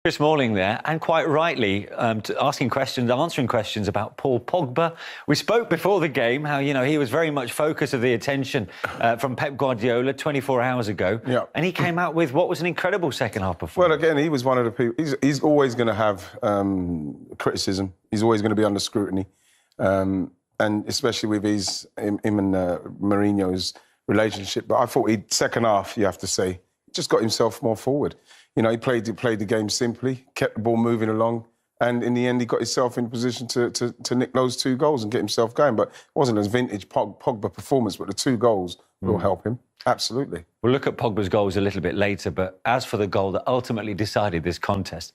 Chris Smalling there, and quite rightly answering questions about Paul Pogba. We spoke before the game how, he was very much focus of the attention from Pep Guardiola 24 hours ago. Yeah. And he came out with what was an incredible second-half performance. Well, again, he was one of the people... He's always going to have criticism. He's always going to be under scrutiny. And especially with him and Mourinho's relationship. But I thought second half, you have to say, just got himself more forward. He played the game simply, kept the ball moving along, and in the end, he got himself in a position to nick those 2 goals and get himself going. But it wasn't a vintage Pogba performance, but the 2 goals will help him. Absolutely. We'll look at Pogba's goals a little bit later, but as for the goal that ultimately decided this contest,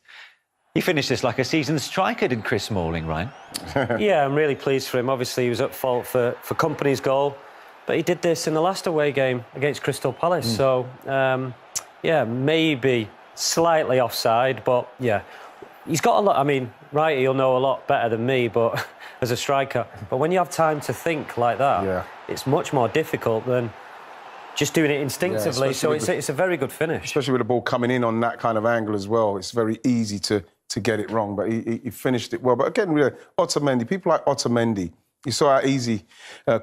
he finished this like a seasoned striker, did Chris Smalling, Ryan? Yeah, I'm really pleased for him. Obviously, he was at fault for Kompany's goal, but he did this in the last away game against Crystal Palace. So, yeah, maybe slightly offside, but yeah, he's got a lot. I mean, right, he'll know a lot better than me, but as a striker. But when you have time to think like that, it's much more difficult than just doing it instinctively. Yeah, so it's a very good finish. Especially with the ball coming in on that kind of angle as well. It's very easy to get it wrong, but he finished it well. But again, really, Otamendi, people like Otamendi, you saw how easy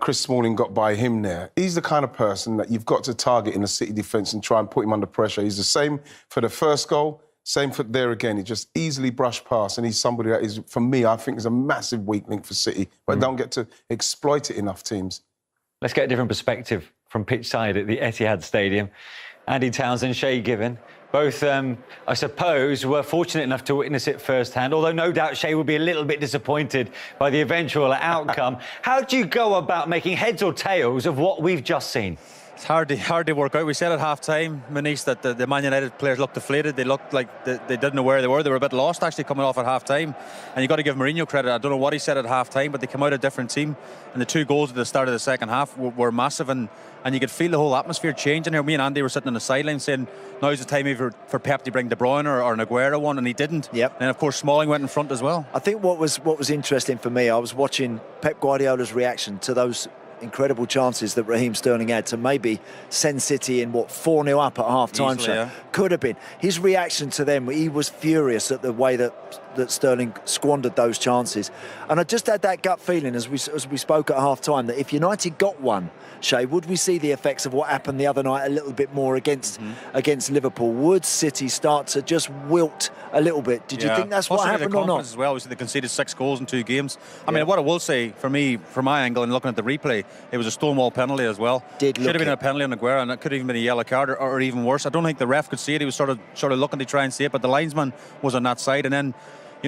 Chris Smalling got by him there. He's the kind of person that you've got to target in the City defence and try and put him under pressure. He's the same for the first goal, same for there again. He just easily brushed past, and he's somebody that is, for me, I think is a massive weak link for City, but don't get to exploit it enough, teams. Let's get a different perspective from pitch side at the Etihad Stadium. Andy Townsend, Shay Given. Both, I suppose, were fortunate enough to witness it firsthand, although no doubt Shay will be a little bit disappointed by the eventual outcome. How do you go about making heads or tails of what we've just seen? It's hard to work out. We said at half-time, Manish, that the Man United players looked deflated. They looked like they didn't know where they were. They were a bit lost, actually, coming off at half-time. And you've got to give Mourinho credit. I don't know what he said at half-time, but they came out a different team. And the 2 goals at the start of the second half were massive. And you could feel the whole atmosphere changing here. Me and Andy were sitting on the sideline saying, now's the time for Pep to bring De Bruyne or Aguero on, and he didn't. Yep. And, of course, Smalling went in front as well. I think what was interesting for me, I was watching Pep Guardiola's reaction to those incredible chances that Raheem Sterling had to maybe send City in, 4-0 up at half-time. Could have been. His reaction to them, he was furious at the way that Sterling squandered those chances. And I just had that gut feeling as we spoke at half-time that if United got one, Shay, would we see the effects of what happened the other night a little bit more against Liverpool? Would City start to just wilt a little bit? Did you think that's what happened or not? As well, they conceded 6 goals in 2 games. I mean, what I will say, for me, from my angle and looking at the replay, it was a stonewall penalty as well. Should have been a penalty on Aguero, and it could have even been a yellow card or even worse. I don't think the ref could see it. He was sort of looking to try and see it, but the linesman was on that side. And then,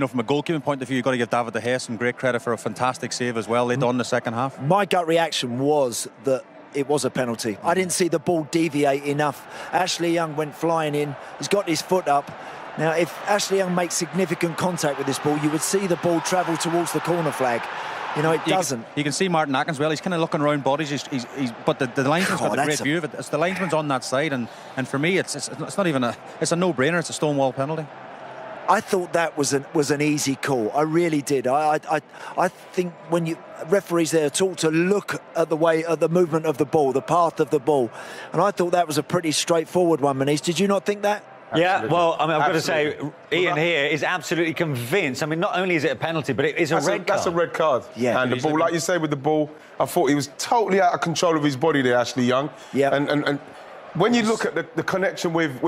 from a goalkeeping point of view, you've got to give David De Gea some great credit for a fantastic save as well. They done the second half. My gut reaction was that it was a penalty. I didn't see the ball deviate enough. Ashley Young went flying in. He's got his foot up. Now, if Ashley Young makes significant contact with this ball, you would see the ball travel towards the corner flag. It doesn't. You can see Martin Atkins well. He's kind of looking around bodies. But the linesman's got a great view of it. It's the linesman's on that side, and for me, it's not even it's a no-brainer. It's a stonewall penalty. I thought that was an easy call. I really did. I think when referees there are taught to look at the movement of the ball, the path of the ball, and I thought that was a pretty straightforward one, Manish. Did you not think that? Yeah, well, I mean, I've got to say, Ian here is absolutely convinced. I mean, not only is it a penalty, but it is a red card. That's a red card. Yeah. And the ball, like you say with the ball, I thought he was totally out of control of his body there, Ashley Young. Yeah. And when you look at the connection with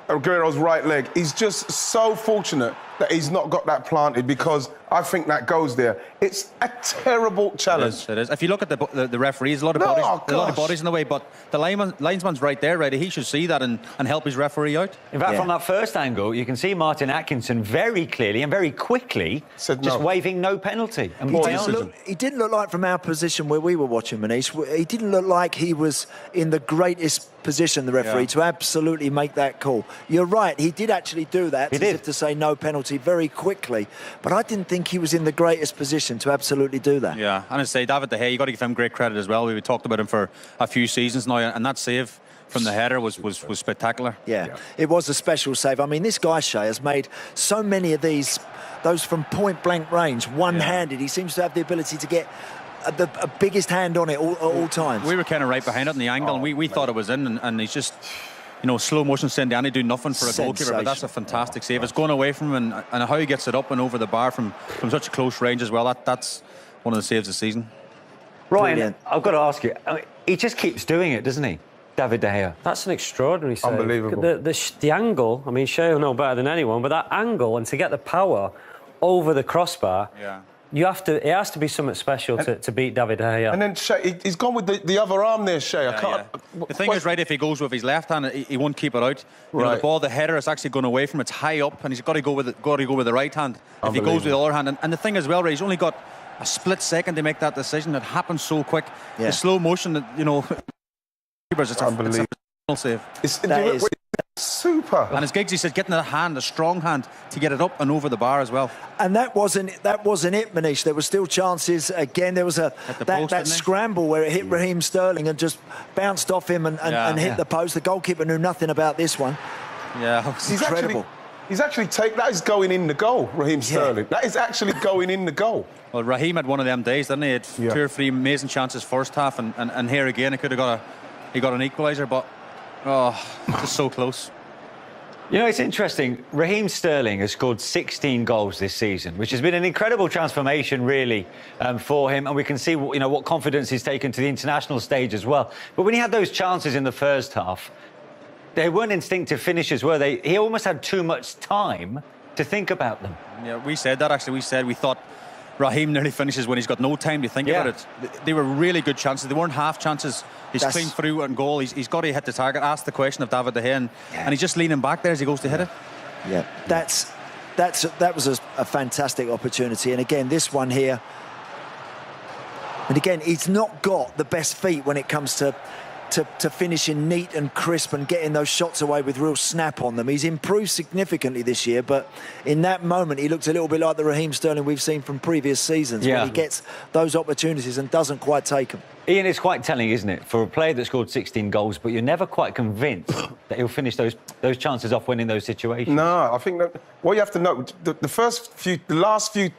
Aguero's right leg, he's just so fortunate that he's not got that planted, because I think that goes there. It's a terrible challenge. It is. If you look at the referees, a lot of bodies in the way, but the linesman's right there, ready. He should see that and help his referee out. In fact, from that first angle, you can see Martin Atkinson very clearly and very quickly just waving no penalty. And he didn't look like, from our position where we were watching, Manish, he didn't look like he was in the greatest position, the referee, to absolutely make that call. You're right, he did actually do that, as if to say no penalty very quickly, but I didn't think he was in the greatest position to absolutely do that. Yeah, and I say David De Gea, you've got to give him great credit as well. We talked about him for a few seasons now, and that save from the header was spectacular. Yeah, it was a special save. I mean, this guy, Shay, has made so many of those from point-blank range, one-handed. He seems to have the ability to get the biggest hand on it all times. We were kind of right behind it in the angle, and we thought it was in, and he's just... slow motion saying Danny do nothing for a goalkeeper, but that's a fantastic save. It's going away from him, and how he gets it up and over the bar from such a close range as well. That's one of the saves of the season. Ryan, Brilliant. I've got to ask you, I mean, he just keeps doing it, doesn't he? David De Gea. That's an extraordinary save. Unbelievable. The angle, I mean, Shea will know better than anyone, but that angle and to get the power over the crossbar, it has to be something special to beat David De Gea. And then Shea, he's gone with the other arm there, Shea. The thing is, right, if he goes with his left hand, he won't keep it out. The ball, the header is actually going away from it. It's high up, and he's got to go with the right hand. If he goes with the other hand, and the thing as well, right, he's only got a split second to make that decision. It happens so quick. The slow motion, it's unbelievable. A save. It's super. And as Giggsy said, getting a strong hand to get it up and over the bar as well. And that wasn't it, Manish. There were still chances. Again, there was that scramble where it hit Raheem Sterling and just bounced off him and hit the post. The goalkeeper knew nothing about this one. Yeah, He's incredible. He's actually that is going in the goal, Raheem Sterling. That is actually going in the goal. Well, Raheem had one of them days, didn't he? He had 2 or 3 amazing chances first half, and here again, he got an equaliser, but just so close. It's interesting. Raheem Sterling has scored 16 goals this season, which has been an incredible transformation, really, for him. And we can see, what confidence he's taken to the international stage as well. But when he had those chances in the first half, they weren't instinctive finishes, were they? He almost had too much time to think about them. Yeah, we said that, actually. We thought Raheem nearly finishes when he's got no time to think about it. They were really good chances. They weren't half chances. He's clean through and goal. He's got to hit the target. Ask the question of David De Gea, and he's just leaning back there as he goes to hit it. Yeah, that was a fantastic opportunity. And again, this one here. And again, he's not got the best feet when it comes to finishing neat and crisp and getting those shots away with real snap on them. He's improved significantly this year, but in that moment he looked a little bit like the Raheem Sterling we've seen from previous seasons when he gets those opportunities and doesn't quite take them. Ian, it's quite telling, isn't it, for a player that scored 16 goals, but you're never quite convinced that he'll finish those chances off winning those situations. No, I think that what you have to know, the last few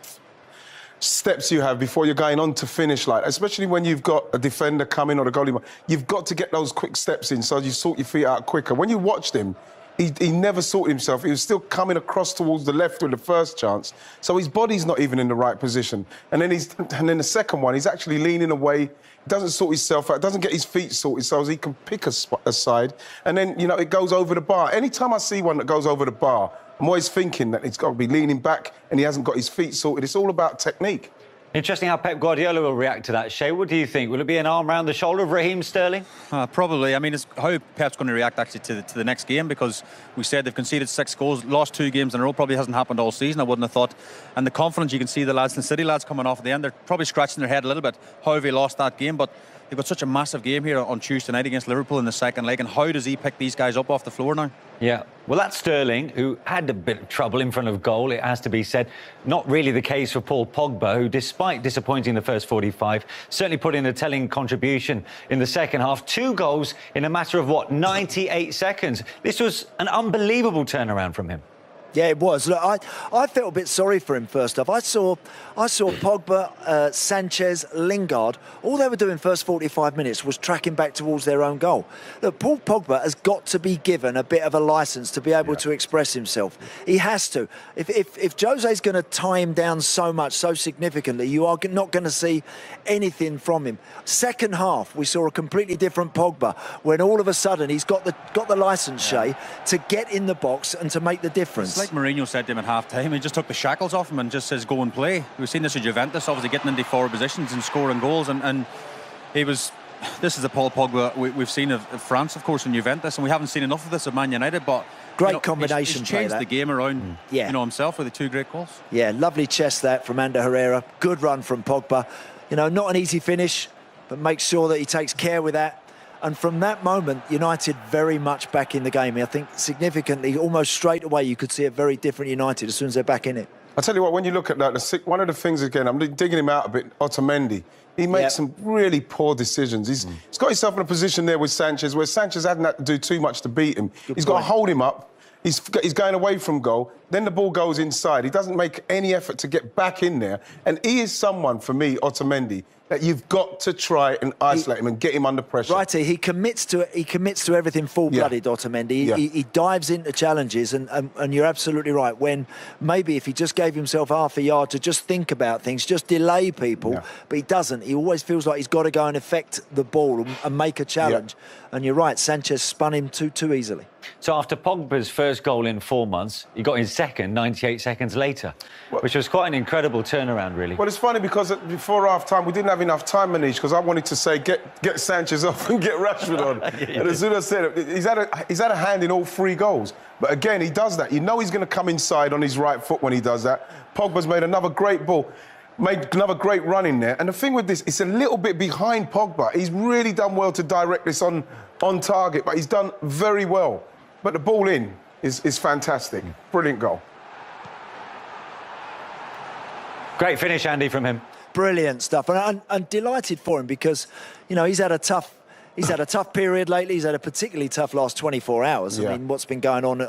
steps you have before you're going on to finish, especially when you've got a defender coming or the goalie, you've got to get those quick steps in so you sort your feet out quicker. When you watched him, he never sorted himself. He was still coming across towards the left with the first chance, so his body's not even in the right position. And then the second one, he's actually leaning away, doesn't sort himself out, doesn't get his feet sorted so he can pick a side, and then it goes over the bar. Anytime I see one that goes over the bar, I'm always thinking that he's got to be leaning back and he hasn't got his feet sorted. It's all about technique. Interesting how Pep Guardiola will react to that. Shea, what do you think? Will it be an arm round the shoulder of Raheem Sterling? Probably. I mean, it's how Pep's going to react actually to the next game, because we said they've conceded 6 goals, lost 2 games in a row. Probably hasn't happened all season, I wouldn't have thought. And the confidence you can see the lads, the City lads coming off at the end, they're probably scratching their head a little bit. How have they lost that game? But they've got such a massive game here on Tuesday night against Liverpool in the second leg, and how does he pick these guys up off the floor now? Yeah, well, that's Sterling, who had a bit of trouble in front of goal, it has to be said. Not really the case for Paul Pogba, who, despite disappointing the first 45, certainly put in a telling contribution in the second half. 2 goals in a matter of, 98 seconds. This was an unbelievable turnaround from him. Yeah, it was. Look, I felt a bit sorry for him first off. I saw Pogba, Sanchez, Lingard. All they were doing first 45 minutes was tracking back towards their own goal. Look, Paul Pogba has got to be given a bit of a licence to be able to express himself. He has to. If Jose's going to tie him down so much, so significantly, you are not going to see anything from him. Second half, we saw a completely different Pogba when all of a sudden he's got the licence, Shea, to get in the box and to make the difference. It's like Mourinho said to him at half-time. He just took the shackles off him and just says, go and play. We've seen this at Juventus, obviously getting into forward positions and scoring goals. And he was... This is the Paul Pogba we've seen of France, of course, in Juventus, and we haven't seen enough of this at Man United, but... Great combination he's changed play, the game around, himself with the 2 great goals. Yeah, lovely chest that from Ander Herrera. Good run from Pogba. Not an easy finish, but makes sure that he takes care with that. And from that moment, United very much back in the game. I think significantly, almost straight away, you could see a very different United as soon as they're back in it. I tell you what, when you look at that, one of the things, again, I'm digging him out a bit, Otamendi, he makes some really poor decisions. He's got himself in a position there with Sanchez where Sanchez hadn't had to do too much to beat him. He's got to hold him up. He's going away from goal. Then the ball goes inside. He doesn't make any effort to get back in there. And he is someone, for me, Otamendi, that you've got to try and isolate him and get him under pressure. Righty, he commits to everything full-blooded, Otamendi. He dives into challenges, and you're absolutely right. When maybe if he just gave himself half a yard to just think about things, just delay people, but he doesn't. He always feels like he's got to go and affect the ball and make a challenge. And you're right, Sanchez spun him too easily. So after Pogba's first goal in 4 months, he got his second 98 seconds later, which was quite an incredible turnaround, really. Well, it's funny because before half-time, we didn't have enough time, Manish, because I wanted to say, get Sanchez off and get Rashford on. And as soon as I said it, he's had a hand in all 3 goals. But again, he does that. You know he's going to come inside on his right foot when he does that. Pogba's made another great ball. Made another great run in there. And the thing with this, it's a little bit behind Pogba. He's really done well to direct this on target, but he's done very well. But the ball in is fantastic. Brilliant goal. Great finish, Andy, from him. Brilliant stuff. And I'm delighted for him because, you know, he's had a tough period lately. He's had a particularly tough last 24 hours. I mean, what's been going on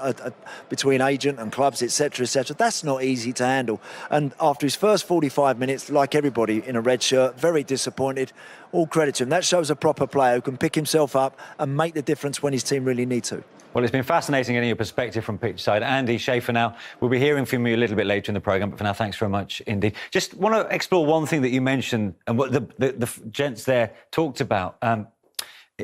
between agent and clubs, etc., etc. That's not easy to handle. And after his first 45 minutes, like everybody in a red shirt, very disappointed. All credit to him. That shows a proper player who can pick himself up and make the difference when his team really need to. Well, it's been fascinating getting your perspective from pitch side. Andy Schaefer now, we'll be hearing from you a little bit later in the programme, but for now, thanks very much indeed. Just want to explore one thing that you mentioned and what the gents there talked about.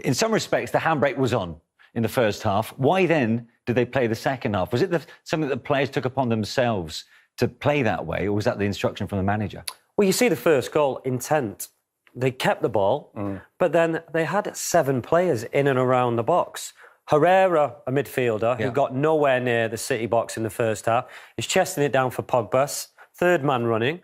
In some respects, the handbrake was on in the first half. Why then did they play the second half? Was it something that the players took upon themselves to play that way, or was that the instruction from the manager? Well, you see the first goal, intent. They kept the ball, but then they had 7 players in and around the box. Herrera, a midfielder, who got nowhere near the City box in the first half, is chesting it down for Pogba. Third man running.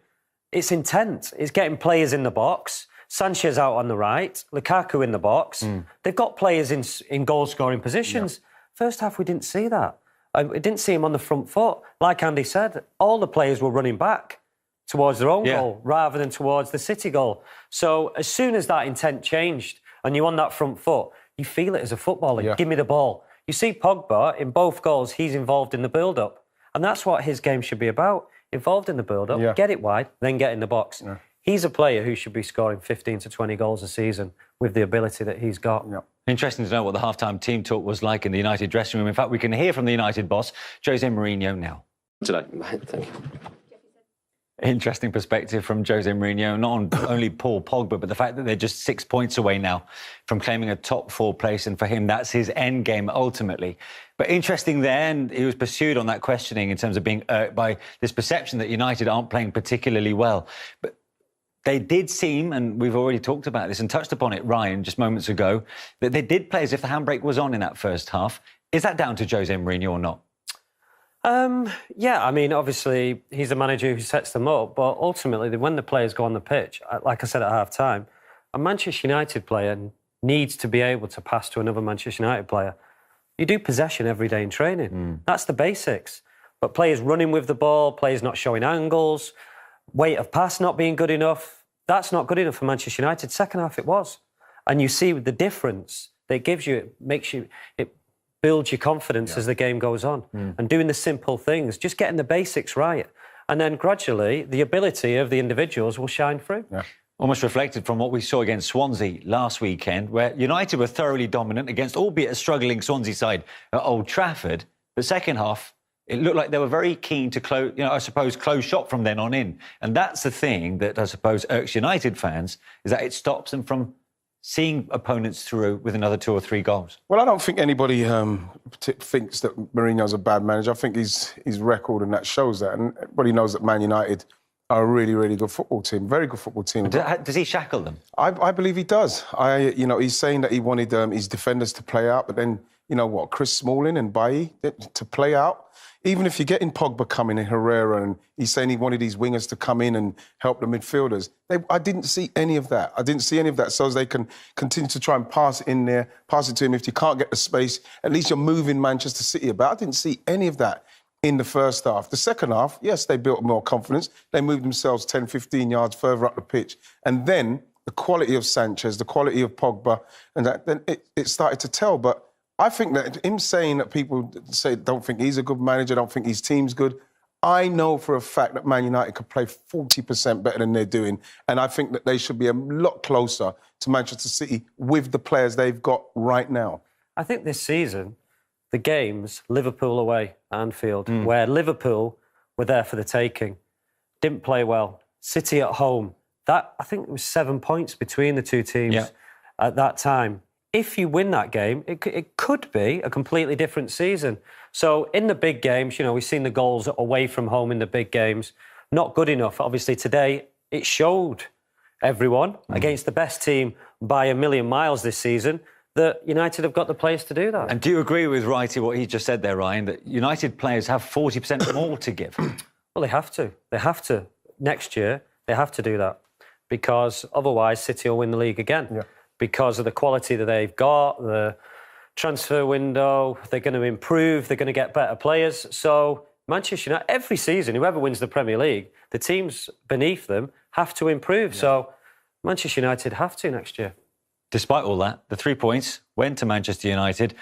It's intent. It's getting players in the box. Sanchez out on the right. Lukaku in the box. They've got players in goal-scoring positions. First half, we didn't see that. We didn't see him on the front foot. Like Andy said, all the players were running back towards their own goal rather than towards the City goal. So as soon as that intent changed and you're on that front foot, you feel it as a footballer. Give me the ball. You see Pogba, in both goals, he's involved in the build-up. And that's what his game should be about. Involved in the build-up, get it wide, then get in the box. He's a player who should be scoring 15 to 20 goals a season with the ability that he's got. Interesting to know what the half-time team talk was like in the United dressing room. In fact, we can hear from the United boss, Jose Mourinho, now. Today, thank you. Interesting perspective from Jose Mourinho, not on only Paul Pogba, but the fact that they're just 6 points away now from claiming a top 4 place, and for him, that's his end game ultimately. But interesting there, and he was pursued on that questioning in terms of being irked by this perception that United aren't playing particularly well. But they did seem, and we've already talked about this and touched upon it, Ryan, just moments ago, that they did play as if the handbrake was on in that first half. Is that down to Jose Mourinho or not? Yeah, I mean, obviously, he's the manager who sets them up, but ultimately, when the players go on the pitch, like I said at half-time, a Manchester United player needs to be able to pass to another Manchester United player. You do possession every day in training. That's the basics. But players running with the ball, players not showing angles, weight of pass not being good enough, that's not good enough for Manchester United. Second half, it was. And you see the difference that it gives you, it builds your confidence as the game goes on. And doing the simple things, just getting the basics right. And then gradually, the ability of the individuals will shine through. Almost reflected from what we saw against Swansea last weekend, where United were thoroughly dominant against, albeit a struggling Swansea side at Old Trafford. But second half, it looked like they were very keen to close, close shop from then on in. And that's the thing that I suppose irks United fans, is that it stops them from seeing opponents through with another 2 or 3 goals. Well, I don't think anybody thinks that Mourinho's a bad manager. I think his record and that shows that. And everybody knows that Man United are a really, really good football team, very good football team. Does he shackle them? I believe he does. He's saying that he wanted his defenders to play out, but then, Chris Smalling and Bailly to play out. Even if you're getting Pogba coming in, Herrera, and he's saying he wanted his wingers to come in and help the midfielders. I didn't see any of that. So as they can continue to try and pass it in there, pass it to him. If you can't get the space, at least you're moving Manchester City about. I didn't see any of that in the first half. The second half, yes, they built more confidence. They moved themselves 10, 15 yards further up the pitch. And then the quality of Sanchez, the quality of Pogba, and that, then it started to tell. But I think that him saying that people say don't think he's a good manager, don't think his team's good, I know for a fact that Man United could play 40% better than they're doing, and I think that they should be a lot closer to Manchester City with the players they've got right now. I think this season, the games, Liverpool away, Anfield, where Liverpool were there for the taking, didn't play well. City at home, that I think it was 7 points between the two teams at that time. If you win that game, it could be a completely different season. So in the big games, you know, we've seen the goals away from home in the big games. Not good enough. Obviously, today, it showed everyone against the best team by a million miles this season that United have got the players to do that. And do you agree with Wrighty, what he just said there, Ryan, that United players have 40% more to give? Well, they have to. They have to. Next year, they have to do that because otherwise City will win the league again. Yeah. Because of the quality that they've got, the transfer window, they're going to improve, they're going to get better players. So Manchester United, every season, whoever wins the Premier League, the teams beneath them have to improve. Yeah. So Manchester United have to next year. Despite all that, the 3 points went to Manchester United.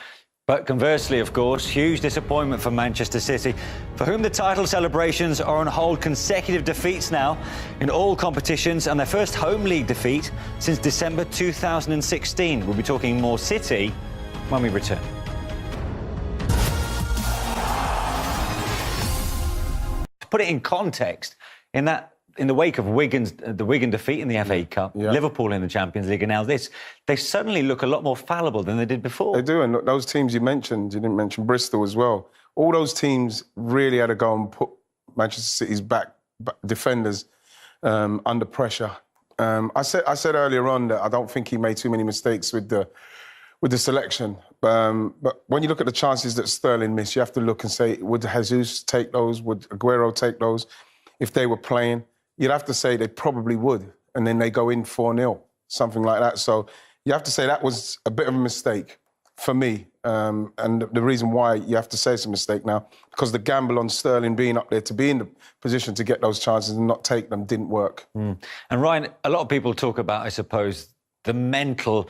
But conversely, of course, huge disappointment for Manchester City, for whom the title celebrations are on hold. Consecutive defeats now in all competitions and their first home league defeat since December 2016. We'll be talking more City when we return. To put it in context, in the wake of the Wigan defeat in the FA Cup, Liverpool in the Champions League, and now this, they suddenly look a lot more fallible than they did before. They do, and those teams you didn't mention Bristol as well. All those teams really had to go and put Manchester City's back defenders under pressure. I said earlier on that I don't think he made too many mistakes with the selection. But when you look at the chances that Sterling missed, you have to look and say, would Jesus take those? Would Aguero take those if they were playing? You'd have to say they probably would, and then they go in 4-0, something like that. So you have to say that was a bit of a mistake for me. And the reason why you have to say it's a mistake now, because the gamble on Sterling being up there to be in the position to get those chances and not take them didn't work. And Ryan, a lot of people talk about, I suppose, the mental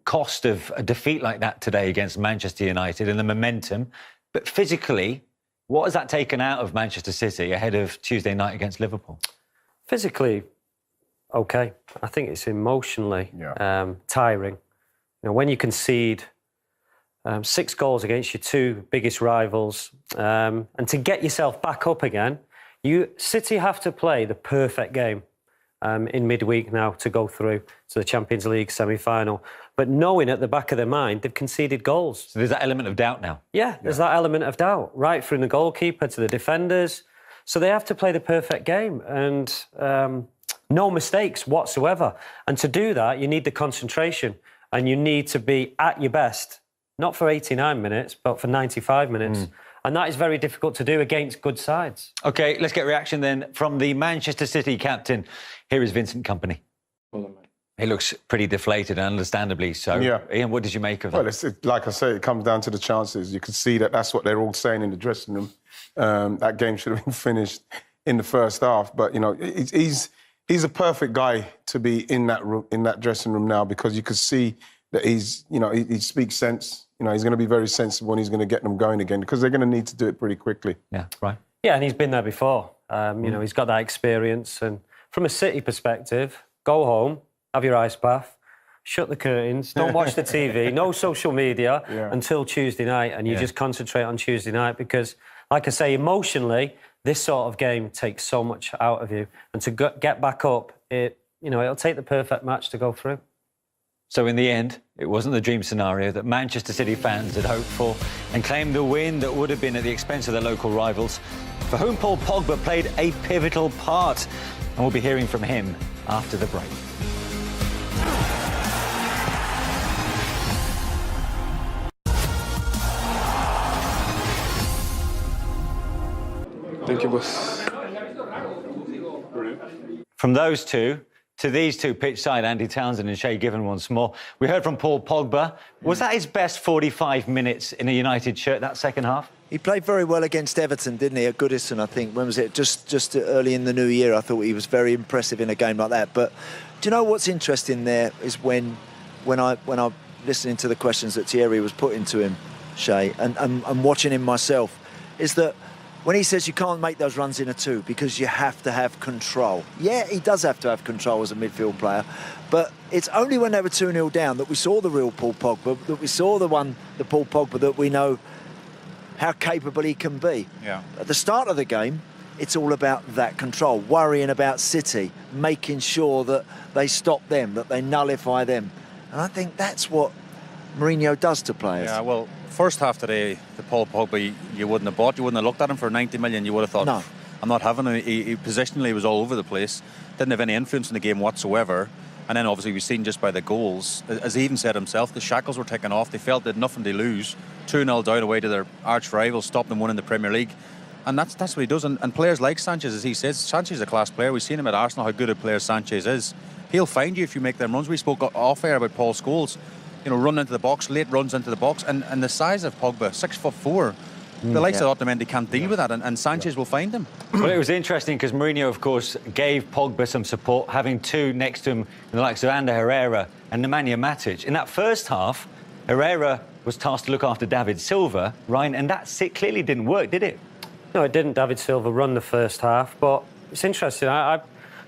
cost of a defeat like that today against Manchester United and the momentum. But physically, what has that taken out of Manchester City ahead of Tuesday night against Liverpool? Physically, okay. I think it's emotionally tiring. You know, when you concede 6 goals against your 2 biggest rivals, and to get yourself back up again, City have to play the perfect game in midweek now to go through to the Champions League semi-final. But knowing at the back of their mind, they've conceded goals. So there's that element of doubt now? Yeah, there's that element of doubt, right from the goalkeeper to the defenders. So they have to play the perfect game and no mistakes whatsoever. And to do that, you need the concentration and you need to be at your best, not for 89 minutes, but for 95 minutes. And that is very difficult to do against good sides. OK, let's get reaction then from the Manchester City captain. Here is Vincent Kompany. He looks pretty deflated, and understandably so. Yeah. Ian, what did you make of that? Well, like I say, it comes down to the chances. You could see that that's what they're all saying in the dressing room. That game should have been finished in the first half. But, you know, he's a perfect guy to be in that room, in that dressing room now, because you could see that he's, you know, he speaks sense. You know, he's going to be very sensible and he's going to get them going again because they're going to need to do it pretty quickly. Yeah, right. Yeah, and he's been there before. You know, he's got that experience. And from a City perspective, go home, have your ice bath, shut the curtains, don't watch the TV, no social media until Tuesday night, and you just concentrate on Tuesday night because, like I say, emotionally, this sort of game takes so much out of you. And to get back up, it'll take the perfect match to go through. So in the end, it wasn't the dream scenario that Manchester City fans had hoped for and claimed the win that would have been at the expense of their local rivals, for whom Paul Pogba played a pivotal part. And we'll be hearing from him after the break. Thank you, boss. From those two to these two pitchside, Andy Townsend and Shay Given once more. We heard from Paul Pogba. Was that his best 45 minutes in a United shirt, that second half? He played very well against Everton, didn't he, at Goodison, I think. When was it? Just early in the new year, I thought he was very impressive in a game like that. But do you know what's interesting there is when I listening to the questions that Thierry was putting to him, Shay, and watching him myself, is that when he says you can't make those runs in a 2 because you have to have control. Yeah, he does have to have control as a midfield player, but it's only when they were 2-0 down that we saw the real Paul Pogba, that we saw the Paul Pogba that we know how capable he can be. Yeah. At the start of the game, it's all about that control, worrying about City, making sure that they stop them, that they nullify them. And I think that's what Mourinho does to players. Yeah, well, first half today, the Paul Pogba you wouldn't have bought. You wouldn't have looked at him for 90 million. You would have thought, no, I'm not having him. He positionally was all over the place. Didn't have any influence in the game whatsoever. And then obviously we've seen just by the goals, as he even said himself, the shackles were taken off. They felt they had nothing to lose. 2-0 down away to their arch rivals, stopped them winning the Premier League. And that's what he does. And players like Sanchez, as he says, Sanchez is a class player. We've seen him at Arsenal, how good a player Sanchez is. He'll find you if you make them runs. We spoke off air about Paul Scholes, you know, running into the box, late runs into the box. And the size of Pogba, 6'4", the likes of Otamendi can't deal with that, and Sanchez will find him. Well, it was interesting because Mourinho, of course, gave Pogba some support, having two next to him, the likes of Ander Herrera and Nemanja Matic. In that first half, Herrera was tasked to look after David Silva, Ryan, and that clearly didn't work, did it? No, it didn't. David Silva run the first half, but it's interesting. I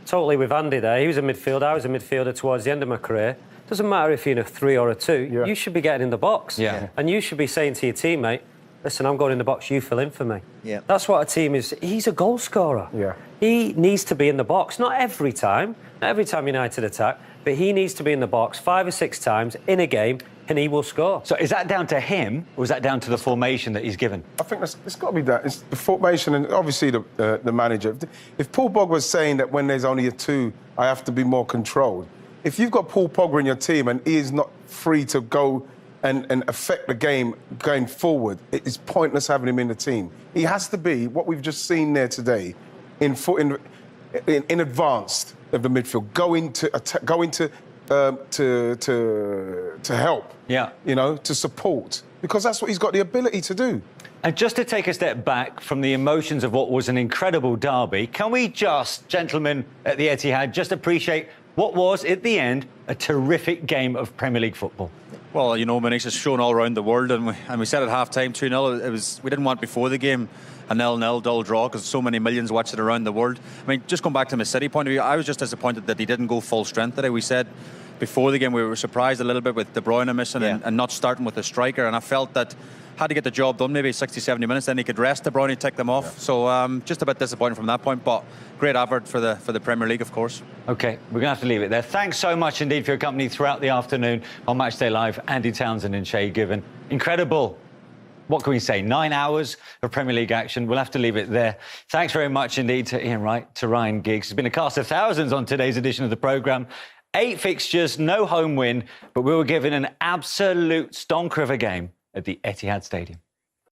totally with Andy there. He was a midfielder. I was a midfielder towards the end of my career. Doesn't matter if you're in a 3 or a 2. You should be getting in the box. Yeah. And you should be saying to your teammate, listen, I'm going in the box, you fill in for me. Yeah. That's what a team is. He's a goal scorer. Yeah. He needs to be in the box. Not every time United attack, but he needs to be in the box 5 or 6 times in a game, and he will score. So is that down to him, or is that down to the formation that he's given? I think it's got to be that. It's the formation and obviously the manager. If Paul Pogba was saying that when there's only a 2, I have to be more controlled. If you've got Paul Pogba in your team and he is not free to go and affect the game going forward, it is pointless having him in the team. He has to be what we've just seen there today, in advance of the midfield, going to help. Yeah. You know, to support, because that's what he's got the ability to do. And just to take a step back from the emotions of what was an incredible derby, can we just, gentlemen at the Etihad, just appreciate what was, at the end, a terrific game of Premier League football? Well, you know, Manish has shown all around the world, and we said at half-time 2-0. We didn't want before the game a 0-0 dull draw because so many millions watched it around the world. I mean, just going back to my City point of view, I was just disappointed that he didn't go full strength today. We said before the game we were surprised a little bit with De Bruyne missing and not starting with a striker, and I felt that had to get the job done maybe 60-70 minutes, then he could rest De Bruyne, take them off. Yeah. So just a bit disappointed from that point, but great effort for the Premier League, of course. OK, we're going to have to leave it there. Thanks so much indeed for your company throughout the afternoon on Matchday Live. Andy Townsend and Shay Given. Incredible. What can we say? 9 hours of Premier League action. We'll have to leave it there. Thanks very much indeed to Ian Wright, to Ryan Giggs. It's been a cast of thousands on today's edition of the programme. 8 fixtures, no home win, but we were given an absolute stonker of a game at the Etihad Stadium.